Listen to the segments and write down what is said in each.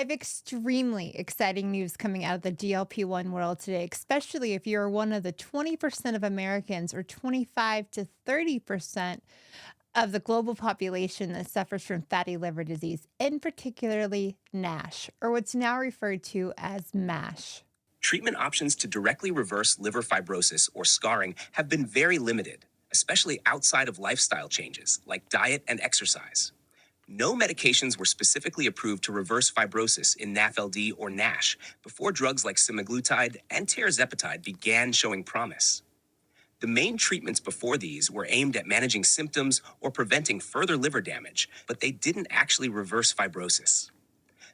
have extremely exciting news coming out of the GLP-1 world today, especially if you're one of the 20% of Americans or 25 to 30% of the global population that suffers from fatty liver disease, and particularly NASH, or what's now referred to as MASH. Treatment options to directly reverse liver fibrosis or scarring have been very limited, especially outside of lifestyle changes like diet and exercise. No medications were specifically approved to reverse fibrosis in NAFLD or NASH before drugs like Semaglutide and Tirzepatide began showing promise. The main treatments before these were aimed at managing symptoms or preventing further liver damage, but they didn't actually reverse fibrosis.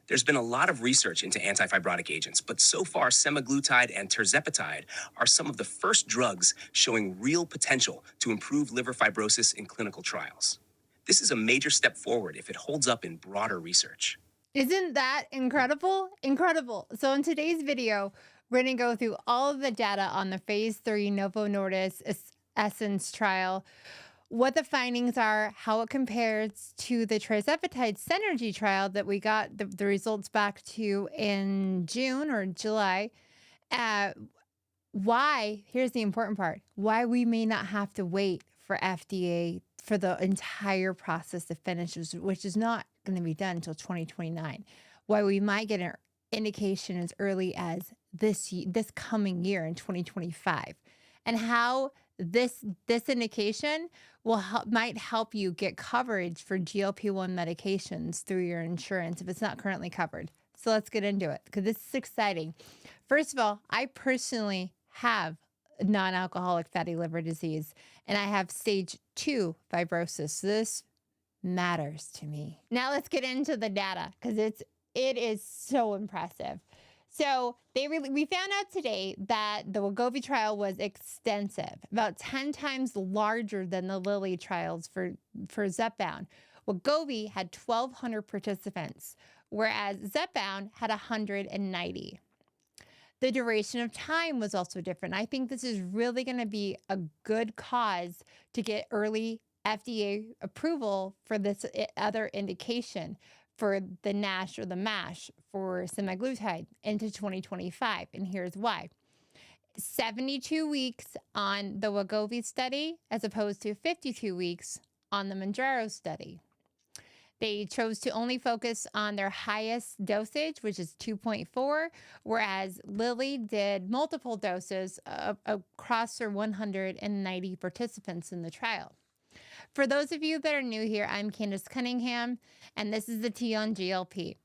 There's been a lot of research into antifibrotic agents, but so far semaglutide and tirzepatide are some of the first drugs showing real potential to improve liver fibrosis in clinical trials. This is a major step forward if it holds up in broader research. Isn't that incredible? Incredible. So in today's video, we're going to go through all of the data on the phase 3 Novo Nordisk Essence trial, what the findings are, how it compares to the Tirzepatide Synergy trial that we got the results back to in June or July. Why, here's the important part, why we may not have to wait for FDA for the entire process to finish, which is not going to be done until 2029. Why we might get an indication as early as this coming year in 2025, and how this indication might help you get coverage for GLP-1 medications through your insurance if it's not currently covered. So let's get into it because this is exciting. First of all, I personally have non-alcoholic fatty liver disease, and I have stage 2 fibrosis. So this matters to me. Now let's get into the data because it is so impressive. So we found out today that the Wegovy trial was extensive, about 10 times larger than the Lilly trials for Zepbound. Wegovy had 1,200 participants, whereas Zepbound had 190. The duration of time was also different. I think this is really going to be a good cause to get early FDA approval for this other indication for the NASH or the MASH for semaglutide into 2025. And here's why. 72 weeks on the Wegovy study as opposed to 52 weeks on the Mounjaro study. They chose to only focus on their highest dosage, which is 2.4, whereas Lilly did multiple doses across their 190 participants in the trial. For those of you that are new here, I'm Candace Cunningham, and this is the Tea on GLP.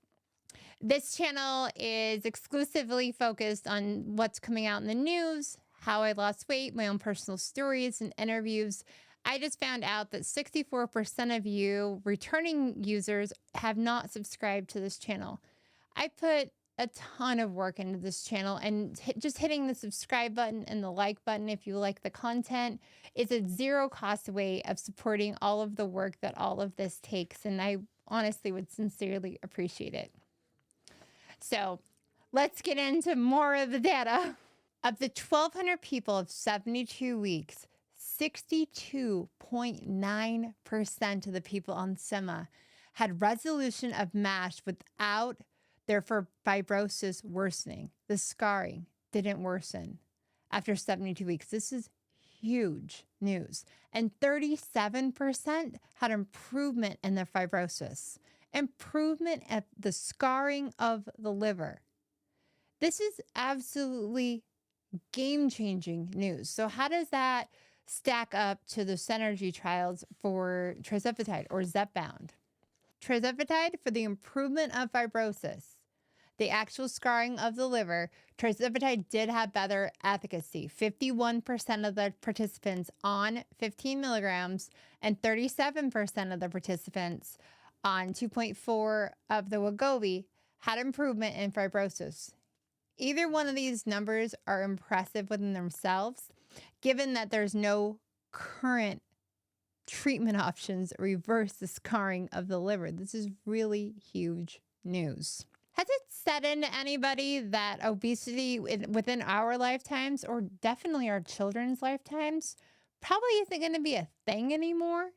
This channel is exclusively focused on what's coming out in the news, how I lost weight, my own personal stories and interviews. I just found out that 64% of you returning users have not subscribed to this channel. I put a ton of work into this channel, and just hitting the subscribe button and the like button if you like the content is a zero cost way of supporting all of the work that all of this takes, and I honestly would sincerely appreciate it. So let's get into more of the data. Of the 1,200 people of 72 weeks, 62.9% of the people on Sema had resolution of MASH without their fibrosis worsening. The scarring didn't worsen after 72 weeks. This is huge news. And 37% had improvement in their fibrosis, improvement at the scarring of the liver. This is absolutely game-changing news. So how does that stack up to the Synergy trials for Tirzepatide or Zepbound? Tirzepatide for the improvement of fibrosis, the actual scarring of the liver, Tirzepatide did have better efficacy. 51% of the participants on 15 milligrams and 37% of the participants on 2.4 of the Wegovy had improvement in fibrosis. Either one of these numbers are impressive within themselves, given that there's no current treatment options that reverse the scarring of the liver. This is really huge news. Has it set into anybody that obesity within our lifetimes, or definitely our children's lifetimes, probably isn't going to be a thing anymore?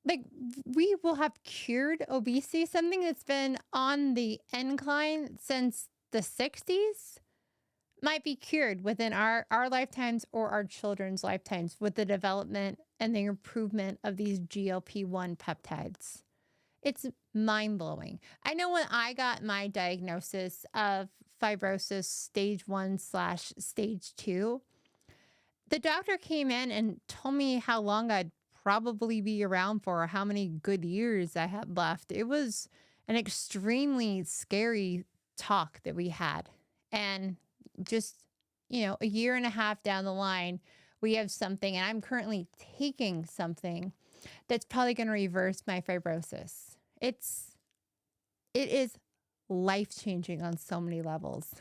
like we will have cured obesity, something that's been on the incline since the 60s might be cured within our lifetimes or our children's lifetimes with the development and the improvement of these GLP-1 peptides. It's mind blowing. I know when I got my diagnosis of fibrosis stage 1/stage 2, the doctor came in and told me how long I'd probably be around for, or how many good years I had left. It was an extremely scary talk that we had. And just, a year and a half down the line, we have something, and I'm currently taking something that's probably going to reverse my fibrosis. It is life changing on so many levels.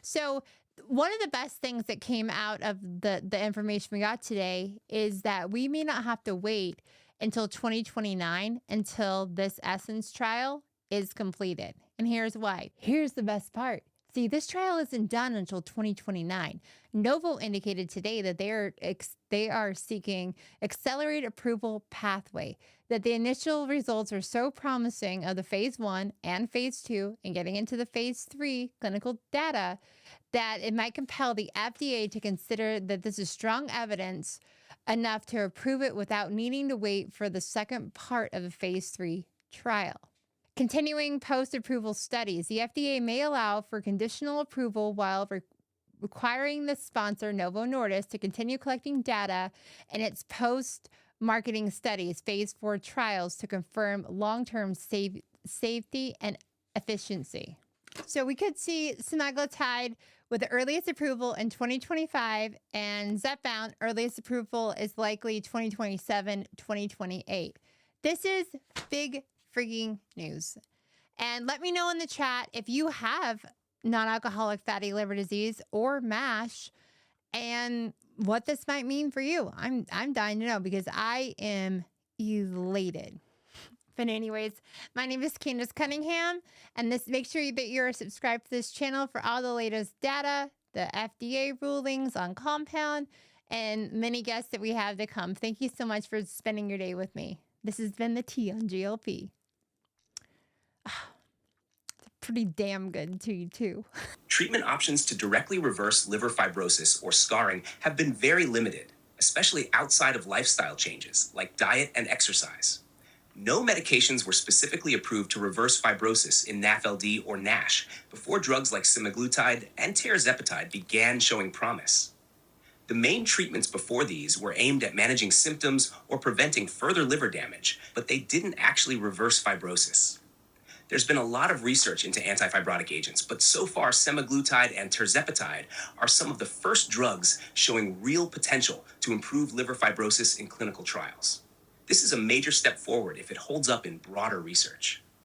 So, one of the best things that came out of the information we got today is that we may not have to wait until 2029 until this Essence trial is completed. And here's why. Here's the best part. See, this trial isn't done until 2029. Novo indicated today that they are seeking accelerated approval pathway, that the initial results are so promising of the phase 1 and phase 2 and getting into the phase 3 clinical data that it might compel the FDA to consider that this is strong evidence enough to approve it without needing to wait for the second part of the phase 3 trial. Continuing post-approval studies, the FDA may allow for conditional approval while requiring the sponsor, Novo Nordisk, to continue collecting data in its post-marketing studies, phase 4 trials, to confirm long-term safety and efficiency. So we could see Semaglutide with the earliest approval in 2025, and Zepbound earliest approval is likely 2027, 2028. This is big freaking news. And let me know in the chat if you have non-alcoholic fatty liver disease or MASH and what this might mean for you. I'm dying to know because I am elated. But anyways, my name is Candace Cunningham, and make sure that you're subscribed to this channel for all the latest data, the FDA rulings on compound, and many guests that we have to come. Thank you so much for spending your day with me. This has been the tea on GLP. It's pretty damn good tea, too. Treatment options to directly reverse liver fibrosis or scarring have been very limited, especially outside of lifestyle changes like diet and exercise. No medications were specifically approved to reverse fibrosis in NAFLD or NASH before drugs like Semaglutide and Tirzepatide began showing promise. The main treatments before these were aimed at managing symptoms or preventing further liver damage, but they didn't actually reverse fibrosis. There's been a lot of research into antifibrotic agents, but so far Semaglutide and Tirzepatide are some of the first drugs showing real potential to improve liver fibrosis in clinical trials. This is a major step forward if it holds up in broader research.